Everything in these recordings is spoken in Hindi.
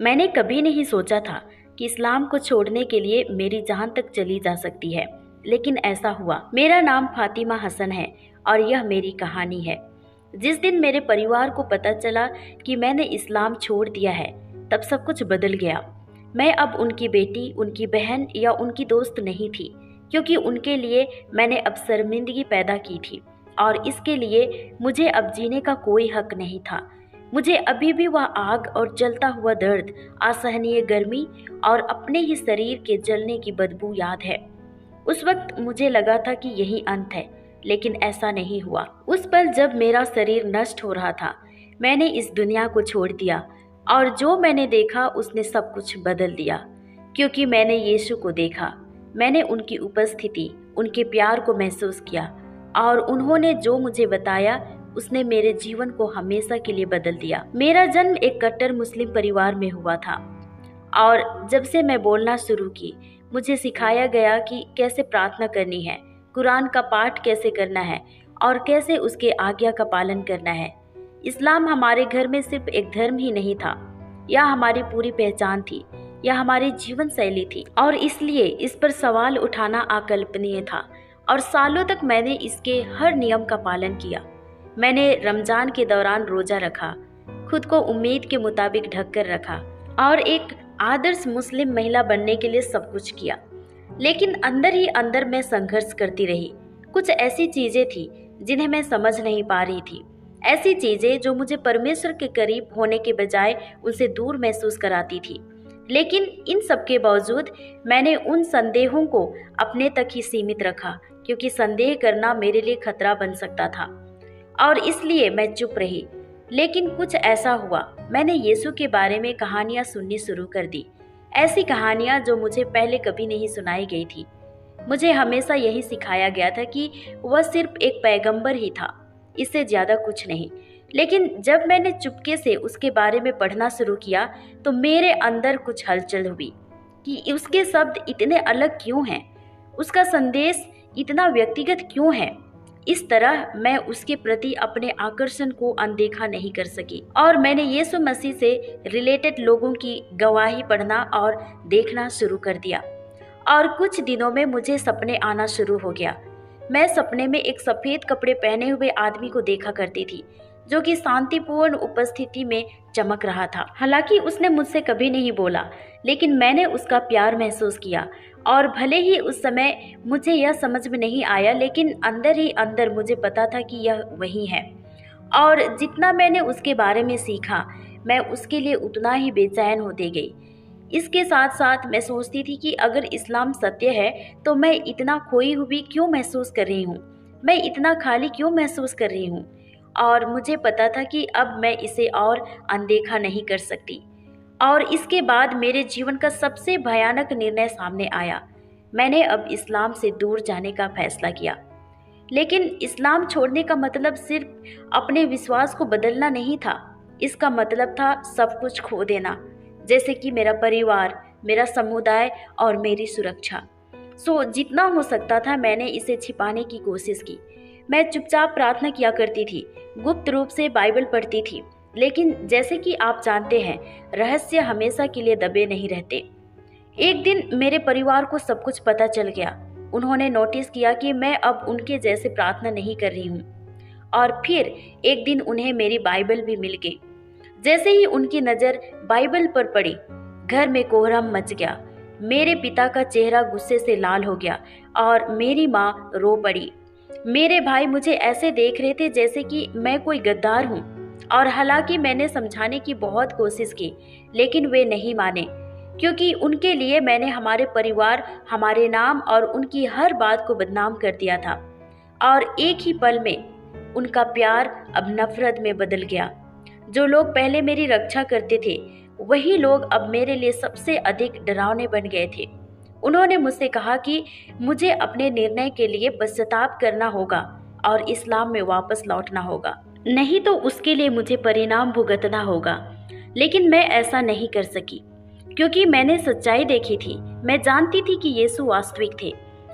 मैंने कभी नहीं सोचा था कि इस्लाम को छोड़ने के लिए मेरी जान तक चली जा सकती है, लेकिन ऐसा हुआ। मेरा नाम फातिमा हसन है और यह मेरी कहानी है। जिस दिन मेरे परिवार को पता चला कि मैंने इस्लाम छोड़ दिया है, तब सब कुछ बदल गया। मैं अब उनकी बेटी, उनकी बहन या उनकी दोस्त नहीं थी, क्योंकि उनके लिए मैंने अब शर्मिंदगी पैदा की थी और इसके लिए मुझे अब जीने का कोई हक नहीं था। मुझे अभी भी वह आग और जलता हुआ दर्द, असहनीय गर्मी और अपने ही शरीर के जलने की बदबू याद है। उस वक्त मुझे लगा था कि यही अंत है, लेकिन ऐसा नहीं हुआ। उस पल जब मेरा शरीर नष्ट हो रहा था, मैंने इस दुनिया को छोड़ दिया और जो मैंने देखा उसने सब कुछ बदल दिया। क्योंकि मैंने यीशु को देखा, मैंने उनकी उपस्थिति, उनके प्यार को महसूस किया और उन्होंने जो मुझे बताया उसने मेरे जीवन को हमेशा के लिए बदल दिया। मेरा जन्म एक कट्टर मुस्लिम परिवार में हुआ था और जब से मैं बोलना शुरू की, मुझे सिखाया गया कि कैसे प्रार्थना करनी है, कुरान का पाठ कैसे करना है और कैसे उसके आज्ञा का पालन करना है। इस्लाम हमारे घर में सिर्फ एक धर्म ही नहीं था, यह हमारी पूरी पहचान थी, यह हमारी जीवन शैली थी और इसलिए इस पर सवाल उठाना अकल्पनीय था। और सालों तक मैंने इसके हर नियम का पालन किया। मैंने रमजान के दौरान रोजा रखा, खुद को उम्मीद के मुताबिक ढक कर रखा और एक आदर्श मुस्लिम महिला बनने के लिए सब कुछ किया। लेकिन अंदर ही अंदर मैं संघर्ष करती रही। कुछ ऐसी चीजें थी जिन्हें मैं समझ नहीं पा रही थी, ऐसी चीजें जो मुझे परमेश्वर के करीब होने के बजाय उनसे दूर महसूस कराती थी। लेकिन इन सब के बावजूद मैंने उन संदेहों को अपने तक ही सीमित रखा, क्योंकि संदेह करना मेरे लिए खतरा बन सकता था और इसलिए मैं चुप रही। लेकिन कुछ ऐसा हुआ, मैंने यीशु के बारे में कहानियां सुननी शुरू कर दी, ऐसी कहानियां जो मुझे पहले कभी नहीं सुनाई गई थी। मुझे हमेशा यही सिखाया गया था कि वह सिर्फ एक पैगंबर ही था, इससे ज्यादा कुछ नहीं। लेकिन जब मैंने चुपके से उसके बारे में पढ़ना शुरू किया तो मेरे अंदर कुछ हलचल हुई कि उसके शब्द इतने अलग क्यों हैं, उसका संदेश इतना व्यक्तिगत क्यों है। इस तरह मैं उसके प्रति अपने आकर्षण को अनदेखा नहीं कर सकी और मैंने यीशु मसीह से रिलेटेड लोगों की गवाही पढ़ना और देखना शुरू कर दिया। और कुछ दिनों में मुझे सपने आना शुरू हो गया। मैं सपने में एक सफेद कपड़े पहने हुए आदमी को देखा करती थी, जो कि शांतिपूर्ण उपस्थिति में चमक रहा था। हालांकि उसने मुझसे कभी नहीं बोला, लेकिन मैंने उसका प्यार महसूस किया और भले ही उस समय मुझे यह समझ में नहीं आया, लेकिन अंदर ही अंदर मुझे पता था कि यह वही है। और जितना मैंने उसके बारे में सीखा, मैं उसके लिए उतना ही बेचैन होते गई। इसके साथ साथ मैं सोचती थी कि अगर इस्लाम सत्य है तो मैं इतना खोई हुई क्यों महसूस कर रही हूँ, मैं इतना खाली क्यों महसूस कर रही हूँ। और मुझे पता था कि अब मैं इसे और अनदेखा नहीं कर सकती। और इसके बाद मेरे जीवन का सबसे भयानक निर्णय सामने आया। मैंने अब इस्लाम से दूर जाने का फैसला किया। लेकिन इस्लाम छोड़ने का मतलब सिर्फ अपने विश्वास को बदलना नहीं था, इसका मतलब था सब कुछ खो देना, जैसे कि मेरा परिवार, मेरा समुदाय और मेरी सुरक्षा। जितना हो सकता था मैंने इसे छिपाने की कोशिश की। मैं चुपचाप प्रार्थना किया करती थी, गुप्त रूप से बाइबल पढ़ती थी, लेकिन जैसे कि आप जानते हैं, रहस्य हमेशा के लिए दबे नहीं रहते। एक दिन मेरे परिवार को सब कुछ पता चल गया। उन्होंने नोटिस किया कि मैं अब उनके जैसे प्रार्थना नहीं कर रही हूँ। और फिर एक दिन उन्हें मेरी बाइबल भी मिल गई। जैसे ही उनकी नज़र बाइबल पर पड़ी, घर में कोहराम मच गया। मेरे पिता का चेहरा गुस्से से लाल हो गया और मेरी माँ रो पड़ी। मेरे भाई मुझे ऐसे देख रहे थे जैसे कि मैं कोई गद्दार हूँ। और हालांकि मैंने समझाने की बहुत कोशिश की, लेकिन वे नहीं माने, क्योंकि उनके लिए मैंने हमारे परिवार, हमारे नाम और उनकी हर बात को बदनाम कर दिया था। और एक ही पल में उनका प्यार अब नफरत में बदल गया। जो लोग पहले मेरी रक्षा करते थे, वही लोग अब मेरे लिए सबसे अधिक डरावने बन गए थे। उन्होंने मुझसे कहा कि मुझे अपने निर्णय के लिए पश्चाताप करना होगा और इस्लाम में वापस लौटना होगा, नहीं तो उसके लिए मुझे परिणाम भुगतना होगा। लेकिन मैं ऐसा नहीं कर सकी, क्योंकि मैंने सच्चाई देखी थी। मैं जानती थी कि यीशु वास्तविक थे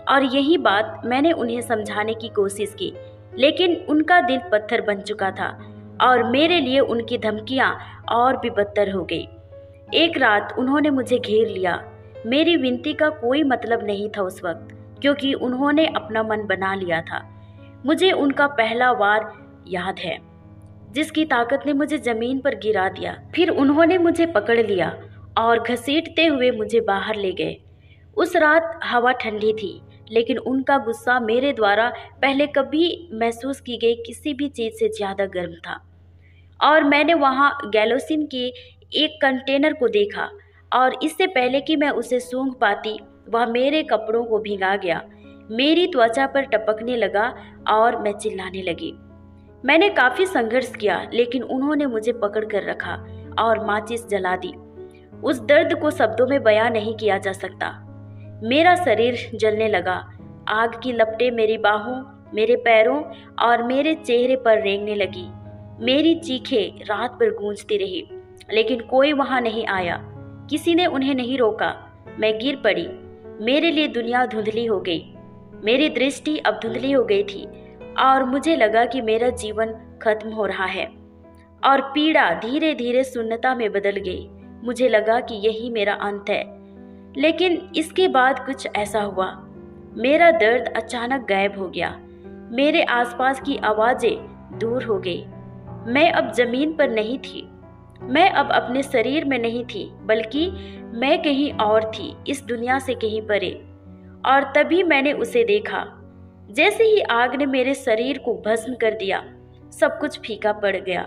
और यही बात मैंने उन्हें समझाने की कोशिश की, लेकिन उनका दिल पत्थर बन चुका था और मेरे लिए उनकी धमकियां और भी बदतर हो गई। एक रात उन्होंने मुझे घेर लिया। मेरी विनती का कोई मतलब नहीं था उस वक्त, क्योंकि उन्होंने अपना मन बना लिया था। मुझे उनका पहला वार याद है, जिसकी ताकत ने मुझे जमीन पर गिरा दिया। फिर उन्होंने मुझे पकड़ लिया और घसीटते हुए मुझे बाहर ले गए। उस रात हवा ठंडी थी, लेकिन उनका गुस्सा मेरे द्वारा पहले कभी महसूस की गई किसी भी चीज़ से ज़्यादा गर्म था। और मैंने वहाँ गैलोसिन के एक कंटेनर को देखा, और इससे पहले कि मैं उसे सूंघ पाती, वह मेरे कपड़ों को भिगा गया, मेरी त्वचा पर टपकने लगा और मैं चिल्लाने लगी। मैंने काफ़ी संघर्ष किया, लेकिन उन्होंने मुझे पकड़ कर रखा और माचिस जला दी। उस दर्द को शब्दों में बयां नहीं किया जा सकता। मेरा शरीर जलने लगा। आग की लपटें मेरी बाहों, मेरे पैरों और मेरे चेहरे पर रेंगने लगी। मेरी चीखें रात भर गूंजती रही, लेकिन कोई वहां नहीं आया। किसी ने उन्हें नहीं रोका। मैं गिर पड़ी। मेरे लिए दुनिया धुंधली हो गई। मेरी दृष्टि अब धुंधली हो गई थी और मुझे लगा कि मेरा जीवन खत्म हो रहा है, और पीड़ा धीरे धीरे शून्यता में बदल गई। मुझे लगा कि यही मेरा अंत है। लेकिन इसके बाद कुछ ऐसा हुआ, मेरा दर्द अचानक गायब हो गया। मेरे आसपास की आवाजें दूर हो गई। मैं अब जमीन पर नहीं थी। मैं अब अपने शरीर में नहीं थी, बल्कि मैं कहीं और थी, इस दुनिया से कहीं परे। और तभी मैंने उसे देखा। जैसे ही आग ने मेरे शरीर को भस्म कर दिया, सब कुछ फीका पड़ गया।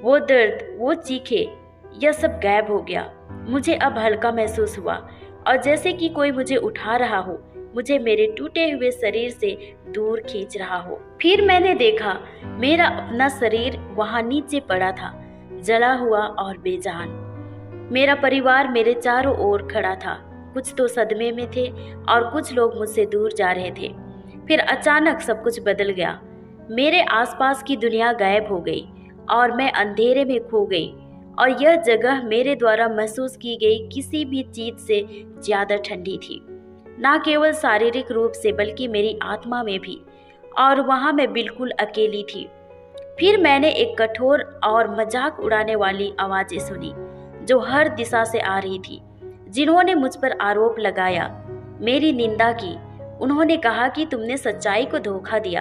वो दर्द, वो चीखे, यह सब गायब हो गया। मुझे अब हल्का महसूस हुआ, और जैसे कि कोई मुझे उठा रहा हो, मुझे मेरे टूटे हुए शरीर से दूर खींच रहा हो। फिर मैंने देखा, मेरा अपना शरीर वहां नीचे पड़ा था, जला हुआ और बेजान। मेरा परिवार मेरे चारों ओर खड़ा था। कुछ तो सदमे में थे और कुछ लोग मुझसे दूर जा रहे थे। फिर अचानक सब कुछ बदल गया। मेरे आसपास की दुनिया गायब हो गई और मैं अंधेरे में खो गई, और यह जगह मेरे द्वारा महसूस की गई किसी भी चीज से ज्यादा ठंडी थी, ना केवल शारीरिक रूप से बल्कि मेरी आत्मा में भी। और वहां मैं बिल्कुल अकेली थी। फिर मैंने एक कठोर और मजाक उड़ाने वाली आवाजें सुनी, जो हर दिशा से आ रही थी, जिन्होंने मुझ पर आरोप लगाया, मेरी निंदा की। उन्होंने कहा कि तुमने सच्चाई को धोखा दिया,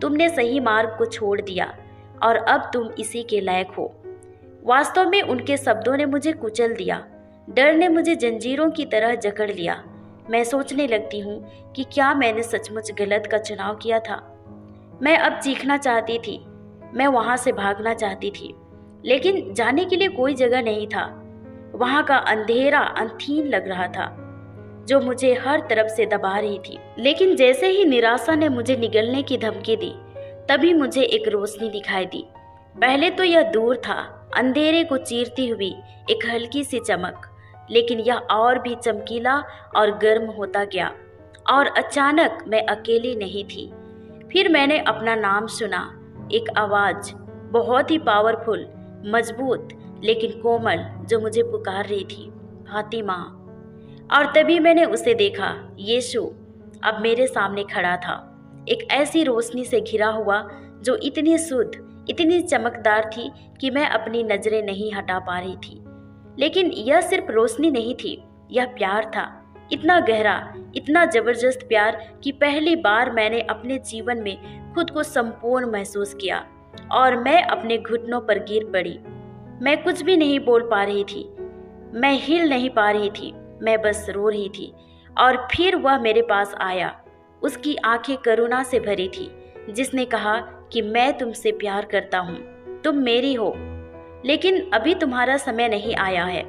तुमने सही मार्ग को छोड़ दिया, और अब तुम इसी के लायक हो। वास्तव में उनके शब्दों ने मुझे कुचल दिया। डर ने मुझे जंजीरों की तरह जकड़ लिया। मैं सोचने लगती हूँ कि क्या मैंने सचमुच गलत का चुनाव किया था। मैं अब चीखना चाहती थी, मैं वहां से भागना चाहती थी, लेकिन जाने के लिए कोई जगह नहीं था। वहां का अंधेरा अंधीन लग रहा था, जो मुझे हर तरफ से दबा रही थी। लेकिन जैसे ही निराशा ने मुझे निगलने की धमकी दी, तभी मुझे एक रोशनी दिखाई दी। पहले तो यह दूर था, अंधेरे को चीरती हुई एक हल्की सी चमक, लेकिन यह और भी चमकीला और गर्म होता गया, और अचानक मैं अकेली नहीं थी। फिर मैंने अपना नाम सुना। एक आवाज, बहुत ही पावरफुल, मजबूत लेकिन कोमल, जो मुझे पुकार रही थी, फातिमा। और तभी मैंने उसे देखा। यीशु अब मेरे सामने खड़ा था, एक ऐसी रोशनी से घिरा हुआ जो इतनी शुद्ध, इतनी चमकदार थी कि मैं अपनी नजरें नहीं हटा पा रही थी। लेकिन यह सिर्फ रोशनी नहीं थी, यह प्यार था, इतना गहरा, इतना जबरदस्त प्यार कि पहली बार मैंने अपने जीवन में खुद को संपूर्ण महसूस किया, और मैं अपने घुटनों पर गिर पड़ी। मैं कुछ भी नहीं बोल पा रही थी, मैं हिल नहीं पा रही थी, मैं बस रो रही थी। और फिर वह मेरे पास आया। उसकी आंखें करुणा से भरी थी, जिसने कहा कि मैं तुमसे प्यार करता हूँ, तुम मेरी हो, लेकिन अभी तुम्हारा समय नहीं आया है।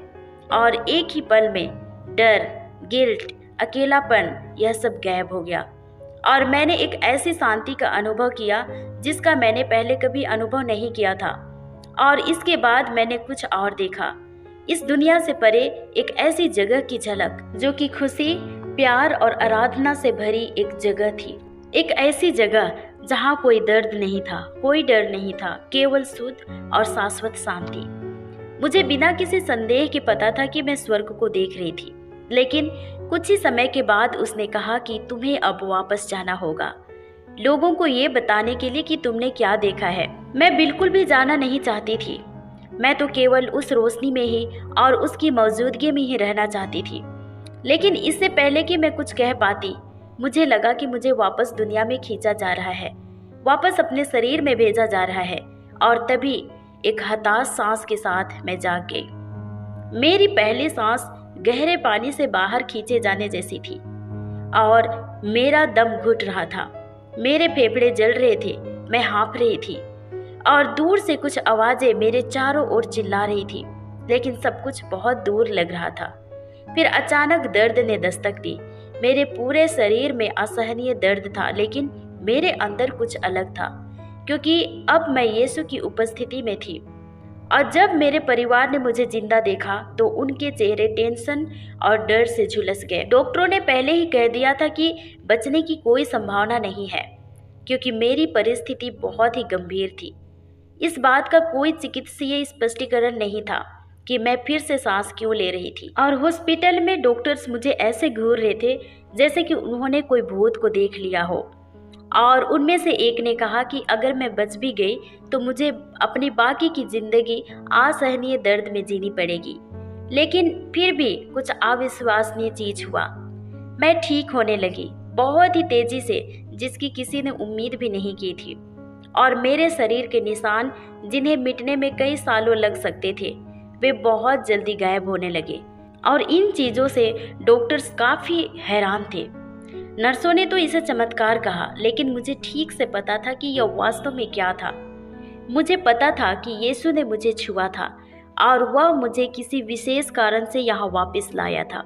और एक ही पल में डर, गिल्ट, अकेलापन, यह सब गायब हो गया, और मैंने एक ऐसी शांति का अनुभव किया जिसका मैंने पहले कभी अनुभव नहीं किया था। और इसके बाद मैंने कुछ और देखा। इस दुनिया से परे एक ऐसी जगह की झलक, जो कि खुशी, प्यार और आराधना से भरी एक जगह थी। एक ऐसी जगह जहाँ कोई दर्द नहीं था, कोई डर नहीं था, केवल शुद्ध और शाश्वत शांति। मुझे बिना किसी संदेह के पता था कि मैं स्वर्ग को देख रही थी। लेकिन कुछ ही समय के बाद उसने कहा कि तुम्हें अब वापस जाना होगा, लोगों को ये बताने के लिए कि तुमने क्या देखा है। मैं बिल्कुल भी जाना नहीं चाहती थी। मैं तो केवल उस रोशनी में ही और उसकी मौजूदगी में ही रहना चाहती थी। लेकिन इससे पहले कि मैं कुछ कह पाती, मुझे लगा कि मुझे वापस दुनिया में खींचा जा रहा है, वापस अपने शरीर में भेजा जा रहा है। और तभी एक हताश सांस के साथ मैं जाग गई। मेरी पहली सांस गहरे पानी से बाहर खींचे जाने जैसी थी और मेरा दम घुट रहा था। मेरे फेफड़े जल रहे थे, मैं हाँफ रही थी और दूर से कुछ आवाजें मेरे चारों ओर चिल्ला रही थी, लेकिन सब कुछ बहुत दूर लग रहा था। फिर अचानक दर्द ने दस्तक दी। मेरे पूरे शरीर में असहनीय दर्द था, लेकिन मेरे अंदर कुछ अलग था, क्योंकि अब मैं यीशु की उपस्थिति में थी। और जब मेरे परिवार ने मुझे जिंदा देखा तो उनके चेहरे टेंशन और डर से झुलस गए। डॉक्टरों ने पहले ही कह दिया था कि बचने की कोई संभावना नहीं है, क्योंकि मेरी परिस्थिति बहुत ही गंभीर थी। इस बात का कोई चिकित्सीय स्पष्टीकरण नहीं था कि मैं फिर से सांस क्यों ले रही थी। और हॉस्पिटल में डॉक्टर्स मुझे ऐसे घूर रहे थे जैसे कि उन्होंने कोई भूत को देख लिया हो। और उनमें से एक ने कहा कि अगर मैं बच भी गई तो मुझे अपनी बाकी की जिंदगी असहनीय दर्द में जीनी पड़ेगी। लेकिन फिर भी कुछ अविश्वसनीय चीज हुआ। मैं ठीक होने लगी, बहुत ही तेजी से, जिसकी किसी ने उम्मीद भी नहीं की थी। और मेरे शरीर के निशान, जिन्हें मिटने में कई सालों लग सकते थे, वे बहुत जल्दी गायब होने लगे। और इन चीजों से डॉक्टर्स काफी हैरान थे। नर्सों ने तो इसे चमत्कार कहा, लेकिन मुझे ठीक से पता था कि यह वास्तव में क्या था। मुझे पता था कि यीशु ने मुझे छुआ था और वह मुझे किसी विशेष कारण से यहाँ वापस लाया था।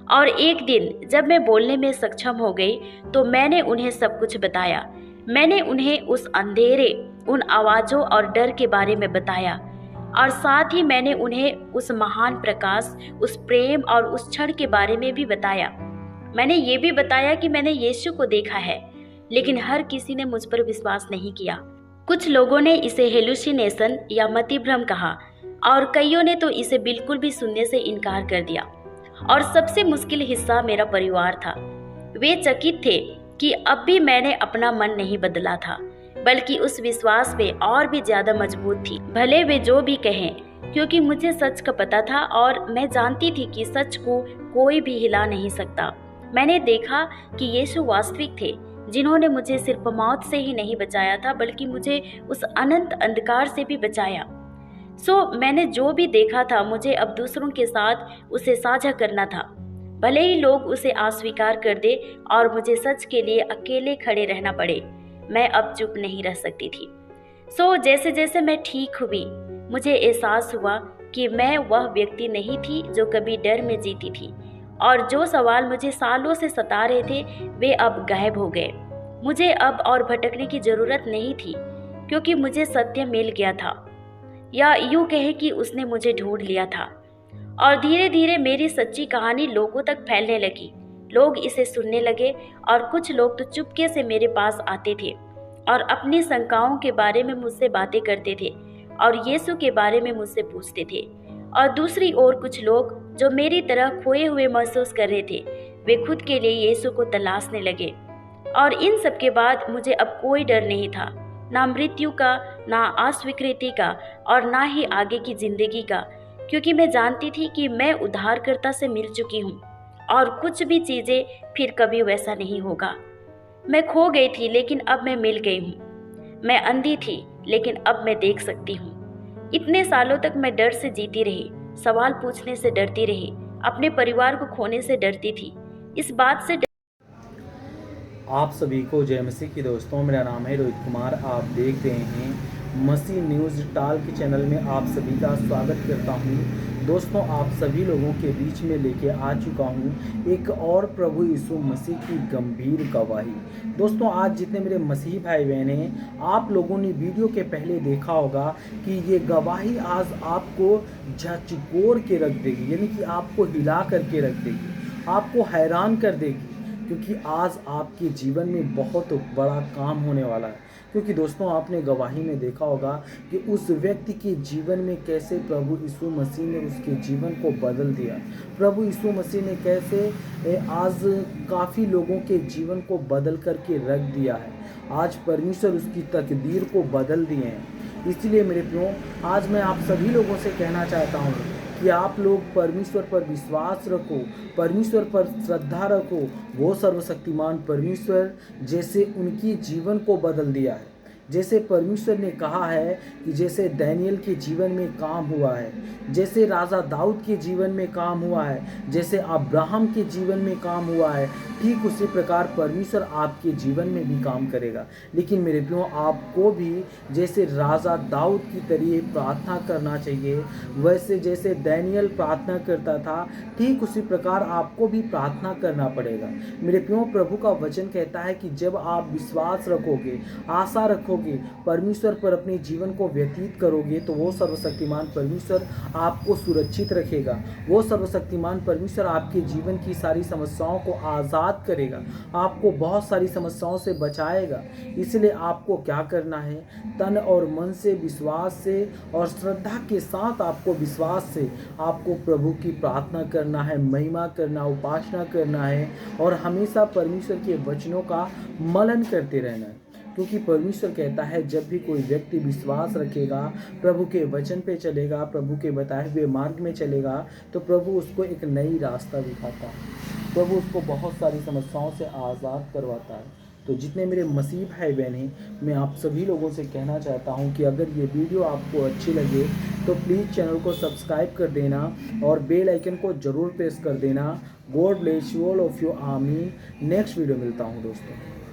और एक दिन जब मैं बोलने में सक्षम हो गई तो मैंने उन्हें सब कुछ बताया। मैंने उन्हें उस अंधेरे, उन आवाज़ों और डर के बारे में बताया, और साथ ही मैंने उन्हें उस महान प्रकाश, उस प्रेम और उस क्षण के बारे में भी बताया। मैंने ये भी बताया कि मैंने यीशु को देखा है, लेकिन हर किसी ने मुझ पर विश्वास नहीं किया। कुछ लोगों ने इसे हेलुसिनेशन या मतिभ्रम कहा और कईयों ने तो इसे बिल्कुल भी सुनने से इनकार कर दिया। और सबसे मुश्किल हिस्सा मेरा परिवार था। वे चकित थे कि अब भी मैंने अपना मन नहीं बदला था, बल्कि उस विश्वास में और भी ज्यादा मजबूत थी, भले वे जो भी कहें, क्योंकि मुझे सच का पता था और मैं जानती थी कि सच को कोई भी हिला नहीं सकता। मैंने देखा कि यीशु वास्तविक थे, जिन्होंने मुझे सिर्फ मौत से ही नहीं बचाया था, बल्कि मुझे उस अनंत अंधकार से भी बचाया। मैंने जो भी देखा था, मुझे अब दूसरों के साथ उसे साझा करना था, भले ही लोग उसे अस्वीकार कर दे और मुझे सच के लिए अकेले खड़े रहना पड़े। मैं अब चुप नहीं रह सकती थी। जैसे जैसे मैं ठीक हुई, मुझे एहसास हुआ कि मैं वह व्यक्ति नहीं थी जो कभी डर में जीती थी, और जो सवाल मुझे सालों से सता रहे थे वे अब गायब हो गए। मुझे अब और भटकने की जरूरत नहीं थी, क्योंकि मुझे सत्य मिल गया था, या यूं कहे कि उसने मुझे ढूंढ लिया था। और धीरे धीरे मेरी सच्ची कहानी लोगों तक फैलने लगी। लोग इसे सुनने लगे और कुछ लोग तो चुपके से मेरे पास आते थे और अपनी शंकाओं के बारे में मुझसे बातें करते थे और यीशु के बारे में मुझसे पूछते थे। और दूसरी ओर कुछ लोग जो मेरी तरह खोए हुए महसूस कर रहे थे, वे खुद के लिए यीशु को तलाशने लगे। और इन सब के बाद मुझे अब कोई डर नहीं था, ना मृत्यु का, ना अस्वीकृति का, और ना ही आगे की जिंदगी का, क्योंकि मैं जानती थी कि मैं उद्धारकर्ता से मिल चुकी हूँ और कुछ भी चीजें फिर कभी वैसा नहीं होगा। मैं खो गई थी, लेकिन अब मैं मिल गई हूँ। मैं अंधी थी, लेकिन अब मैं देख सकती हूँ। इतने सालों तक मैं डर से जीती रही, सवाल पूछने से डरती रही, अपने परिवार को खोने से डरती थी, इस बात से आप सभी को जय मसीह की। दोस्तों, मेरा नाम है रोहित कुमार। आप देख रहे हैं मसीह न्यूज़ टाल के चैनल में आप सभी का स्वागत करता हूं। दोस्तों, आप सभी लोगों के बीच में लेके आ चुका हूं एक और प्रभु यीशु मसीह की गंभीर गवाही। दोस्तों, आज जितने मेरे मसीही भाई बहन हैं, आप लोगों ने वीडियो के पहले देखा होगा कि ये गवाही आज आपको झकझोर के रख देगी, यानी कि आपको हिला करके रख देगी, आपको हैरान कर देगी, क्योंकि आज आपके जीवन में बहुत बड़ा काम होने वाला है। क्योंकि दोस्तों, आपने गवाही में देखा होगा कि उस व्यक्ति के जीवन में कैसे प्रभु यीशु मसीह ने उसके जीवन को बदल दिया। प्रभु यीशु मसीह ने कैसे आज काफ़ी लोगों के जीवन को बदल करके रख दिया है। आज परमेश्वर उसकी तकदीर को बदल दिए हैं। इसलिए मेरे प्रियो, आज मैं आप सभी लोगों से कहना चाहता हूँ कि आप लोग परमेश्वर पर विश्वास रखो, परमेश्वर पर श्रद्धा रखो। वो सर्वशक्तिमान परमेश्वर जैसे उनकी जीवन को बदल दिया है, जैसे परमेश्वर ने कहा है कि जैसे डैनियल के जीवन में काम हुआ है, जैसे राजा दाऊद के जीवन में काम हुआ है, जैसे अब्राहम के जीवन में काम हुआ है, ठीक उसी प्रकार परमेश्वर आपके जीवन में भी काम करेगा। लेकिन मेरे प्रियो, आपको भी जैसे राजा दाऊद की तरह प्रार्थना करना चाहिए, वैसे जैसे डैनियल प्रार्थना करता था, ठीक उसी प्रकार आपको भी प्रार्थना करना पड़ेगा। मेरे प्रियो, प्रभु का वचन कहता है कि जब आप विश्वास रखोगे, आशा रखोगे, परमेश्वर पर अपने जीवन को व्यतीत करोगे, तो वो सर्वशक्तिमान परमेश्वर आपको सुरक्षित रखेगा। वो सर्वशक्तिमान परमेश्वर आपके जीवन की सारी समस्याओं को आज़ाद करेगा, आपको बहुत सारी समस्याओं से बचाएगा। इसलिए आपको क्या करना है, तन और मन से, विश्वास से और श्रद्धा के साथ, आपको विश्वास से आपको प्रभु की प्रार्थना करना है, महिमा करना, उपासना करना है और हमेशा परमेश्वर के वचनों का मनन करते रहना है। क्योंकि परमेश्वर कहता है, जब भी कोई व्यक्ति विश्वास रखेगा, प्रभु के वचन पे चलेगा, प्रभु के बताए हुए मार्ग में चलेगा, तो प्रभु उसको एक नई रास्ता दिखाता है, प्रभु उसको बहुत सारी समस्याओं से आज़ाद करवाता है। तो जितने मेरे मसीह भाई बहन हैं, मैं आप सभी लोगों से कहना चाहता हूं कि अगर ये वीडियो आपको अच्छी लगे तो प्लीज़ चैनल को सब्सक्राइब कर देना और बेल आइकन को ज़रूर प्रेस कर देना। God bless you all of you. आमीन। नेक्स्ट वीडियो मिलता हूं दोस्तों।